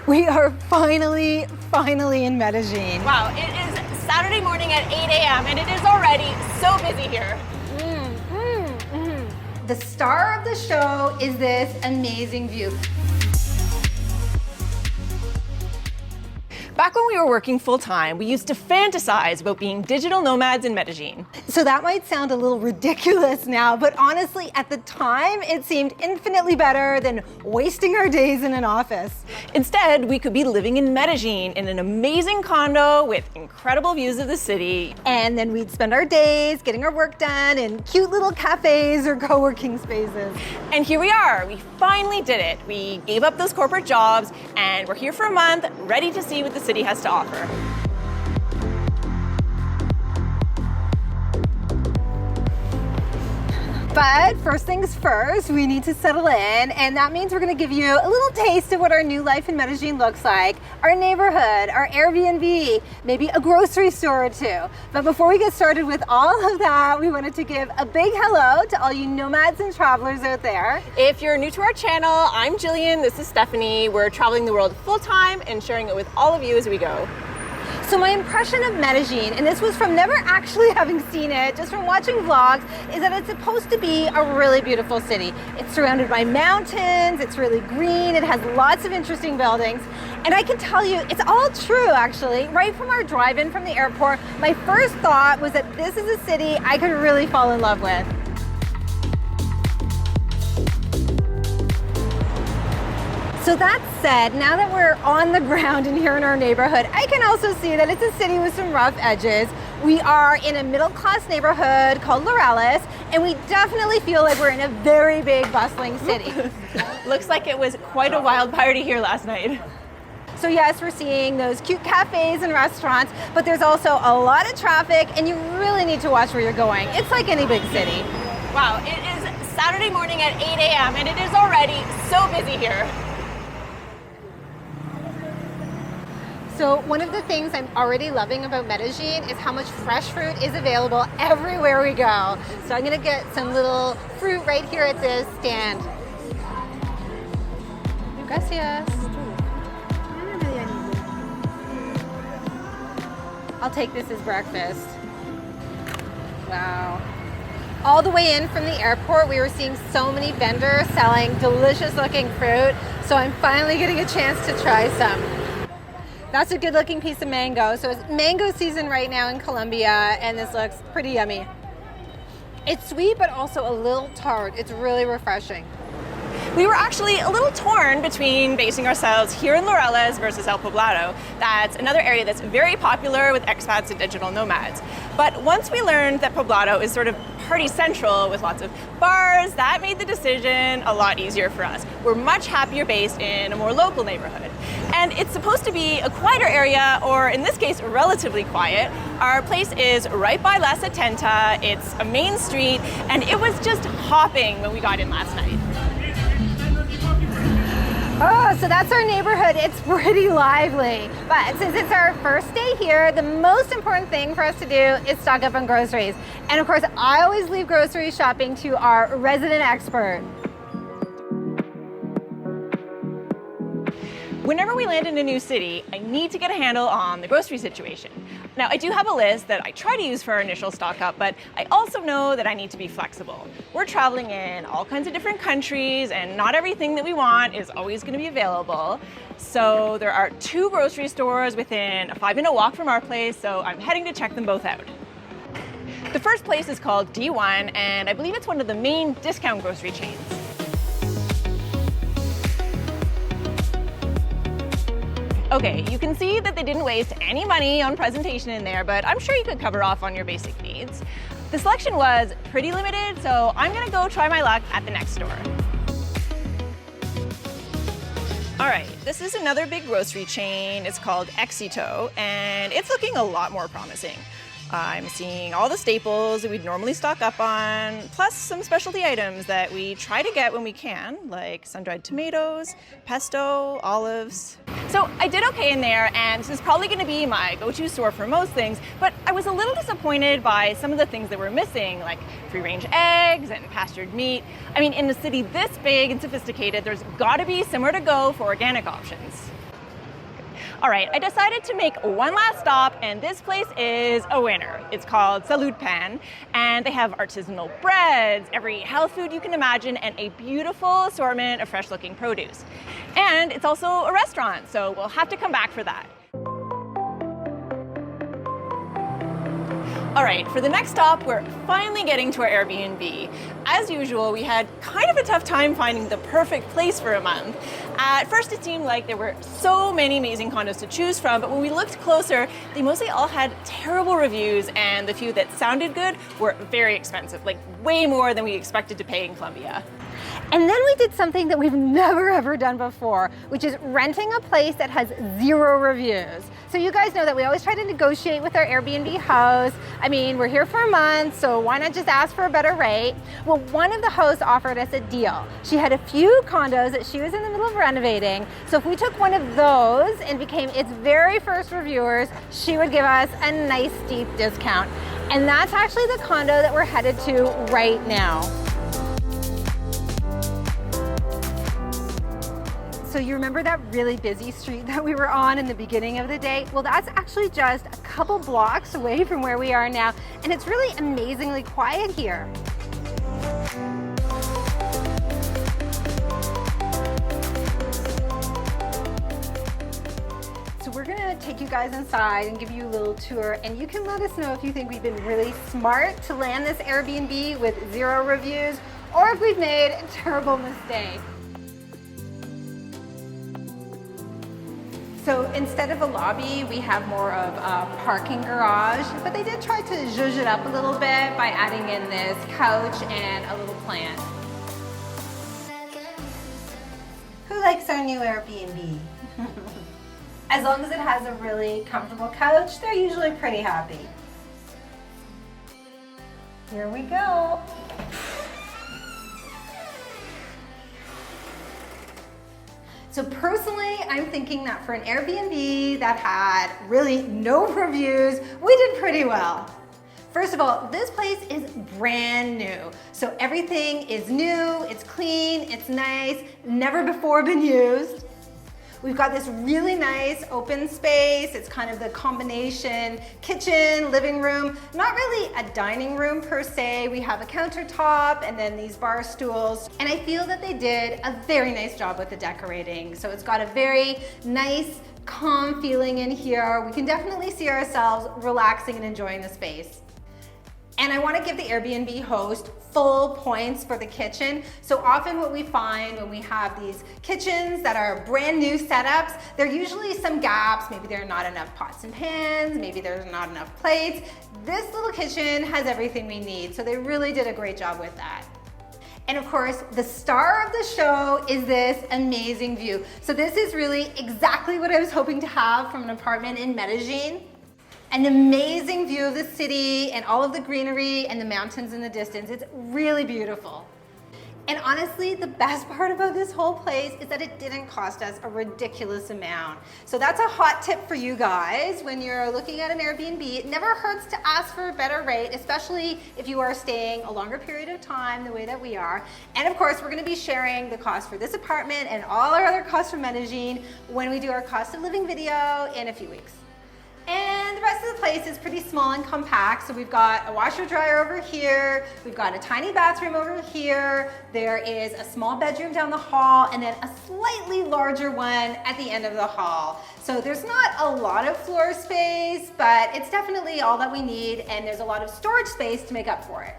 We are finally in Medellin. Wow, it is Saturday morning at 8 a.m. and it is already so busy here. The star of the show is this amazing view. Back when we were working full-time, we used to fantasize about being digital nomads in Medellin. So that might sound a little ridiculous now, but honestly, at the time, it seemed infinitely better than wasting our days in an office. Instead, we could be living in Medellin in an amazing condo with incredible views of the city. And then we'd spend our days getting our work done in cute little cafes or co-working spaces. And here we are, we finally did it. We gave up those corporate jobs and we're here for a month, ready to see what the city has to offer. But first things first, we need to settle in, and that means we're gonna give you a little taste of what our new life in Medellin looks like, our neighborhood, our Airbnb, maybe a grocery store or two. But before we get started with all of that, we wanted to give a big hello to all you nomads and travelers out there. If you're new to our channel, I'm Gillian, this is Stephanie. We're traveling the world full-time and sharing it with all of you as we go. So my impression of Medellin, and this was from never actually having seen it, just from watching vlogs, is that it's supposed to be a really beautiful city. It's surrounded by mountains, it's really green, it has lots of interesting buildings. And I can tell you, it's all true actually. Right from our drive-in from the airport, my first thought was that this is a city I could really fall in love with. So that said, now that we're on the ground and here in our neighborhood, I can also see that it's a city with some rough edges. We are in a middle-class neighborhood called Laureles, and we definitely feel like we're in a very big, bustling city. Looks like it was quite a wild party here last night. So yes, we're seeing those cute cafes and restaurants, but there's also a lot of traffic, and you really need to watch where you're going. It's like any big city. Wow, it is Saturday morning at 8 a.m. and it is already so busy here. So one of the things I'm already loving about Medellin is how much fresh fruit is available everywhere we go. So I'm gonna get some little fruit right here at this stand. Gracias. I'll take this as breakfast. Wow. All the way in from the airport, we were seeing so many vendors selling delicious looking fruit. So I'm finally getting a chance to try some. That's a good looking piece of mango. So it's mango season right now in Colombia, and this looks pretty yummy. It's sweet, but also a little tart. It's really refreshing. We were actually a little torn between basing ourselves here in Laureles versus El Poblado. That's another area that's very popular with expats and digital nomads. But once we learned that Poblado is sort of party central with lots of bars, that made the decision a lot easier for us. We're much happier based in a more local neighborhood. And it's supposed to be a quieter area, or in this case, relatively quiet. Our place is right by La Setenta. It's a main street, and it was just hopping when we got in last night. Oh, so that's our neighborhood. It's pretty lively. But since it's our first day here, the most important thing for us to do is stock up on groceries. And of course, I always leave grocery shopping to our resident expert. Whenever we land in a new city, I need to get a handle on the grocery situation. Now, I do have a list that I try to use for our initial stock up, but I also know that I need to be flexible. We're traveling in all kinds of different countries, and not everything that we want is always going to be available. So there are 2 grocery stores within a 5-minute walk from our place, so I'm heading to check them both out. The first place is called D1, and I believe it's one of the main discount grocery chains. Okay, you can see that they didn't waste any money on presentation in there, but I'm sure you could cover off on your basic needs. The selection was pretty limited, so I'm gonna go try my luck at the next store. All right, this is another big grocery chain. It's called Éxito, and it's looking a lot more promising. I'm seeing all the staples that we'd normally stock up on, plus some specialty items that we try to get when we can, like sun-dried tomatoes, pesto, olives. So I did okay in there, and this is probably going to be my go-to store for most things, but I was a little disappointed by some of the things that were missing, like free-range eggs and pastured meat. I mean, in a city this big and sophisticated, there's got to be somewhere to go for organic options. All right, I decided to make one last stop, and this place is a winner. It's called Salud Pan, and they have artisanal breads, every health food you can imagine, and a beautiful assortment of fresh-looking produce. And it's also a restaurant, so we'll have to come back for that. All right, for the next stop, we're finally getting to our Airbnb. As usual, we had kind of a tough time finding the perfect place for a month. At first, it seemed like there were so many amazing condos to choose from, but when we looked closer, they mostly all had terrible reviews, and the few that sounded good were very expensive, like way more than we expected to pay in Colombia. And then we did something that we've never ever done before, which is renting a place that has 0 reviews. So you guys know that we always try to negotiate with our Airbnb hosts. I mean, we're here for a month, so why not just ask for a better rate? Well, one of the hosts offered us a deal. She had a few condos that she was in the middle of renovating. So if we took one of those and became its very first reviewers, she would give us a nice steep discount. And that's actually the condo that we're headed to right now. So you remember that really busy street that we were on in the beginning of the day? Well, that's actually just a couple blocks away from where we are now, and it's really amazingly quiet here. So we're gonna take you guys inside and give you a little tour, and you can let us know if you think we've been really smart to land this Airbnb with 0 reviews, or if we've made a terrible mistake. So instead of a lobby, we have more of a parking garage, but they did try to zhuzh it up a little bit by adding in this couch and a little plant. Who likes our new Airbnb? As long as it has a really comfortable couch, they're usually pretty happy. Here we go. So personally, I'm thinking that for an Airbnb that had really no reviews, we did pretty well. First of all, this place is brand new. So everything is new, it's clean, it's nice, never before been used. We've got this really nice open space. It's kind of the combination kitchen, living room, not really a dining room per se. We have a countertop and then these bar stools. And I feel that they did a very nice job with the decorating. So it's got a very nice, calm feeling in here. We can definitely see ourselves relaxing and enjoying the space. And I want to give the Airbnb host full points for the kitchen. So often what we find when we have these kitchens that are brand new setups, there are usually some gaps. Maybe there are not enough pots and pans, maybe there's not enough plates. This little kitchen has everything we need, so they really did a great job with that. And of course, the star of the show is this amazing view. So this is really exactly what I was hoping to have from an apartment in Medellin. An amazing view of the city and all of the greenery and the mountains in the distance. It's really beautiful. And honestly, the best part about this whole place is that it didn't cost us a ridiculous amount. So that's a hot tip for you guys when you're looking at an Airbnb. It never hurts to ask for a better rate, especially if you are staying a longer period of time the way that we are. And of course, we're gonna be sharing the cost for this apartment and all our other costs from Medellin when we do our cost of living video in a few weeks. And the rest of the place is pretty small and compact. So we've got a washer dryer over here. We've got a tiny bathroom over here. There is a small bedroom down the hall and then a slightly larger one at the end of the hall. So there's not a lot of floor space, but it's definitely all that we need. And there's a lot of storage space to make up for it.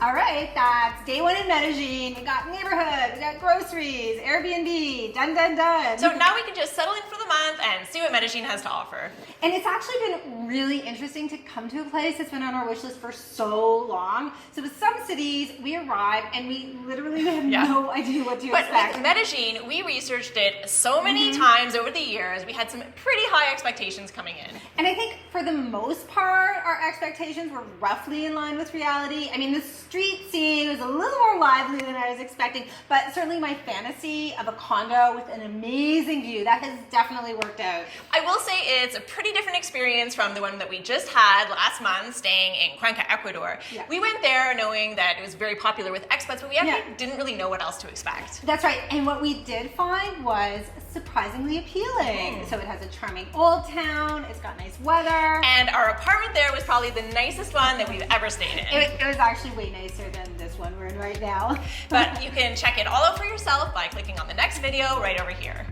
All right, that's day 1 in Medellin. We got neighborhood, we got groceries, Airbnb, done, done, done. So now we can just settle in for the month and see what Medellin has to offer. And it's actually been really interesting to come to a place that's been on our wish list for so long. So with some cities, we arrive and we literally have no idea what to expect. But with Medellin, we researched it so many times over the years. We had some pretty high expectations coming in. And I think for the most part, our expectations were roughly in line with reality. I mean, the street scene was a little more lively than I was expecting, but certainly my fantasy of a condo with an amazing view, that has definitely worked out. out. I will say it's a pretty different experience from the one that we just had last month staying in Cuenca, Ecuador. Yeah. We went there knowing that it was very popular with expats, but we actually didn't really know what else to expect. That's right, and what we did find was surprisingly appealing. So it has a charming old town, it's got nice weather. And our apartment there was probably the nicest one that we've ever stayed in. It was actually way nicer than this one we're in right now. But you can check it all out for yourself by clicking on the next video right over here.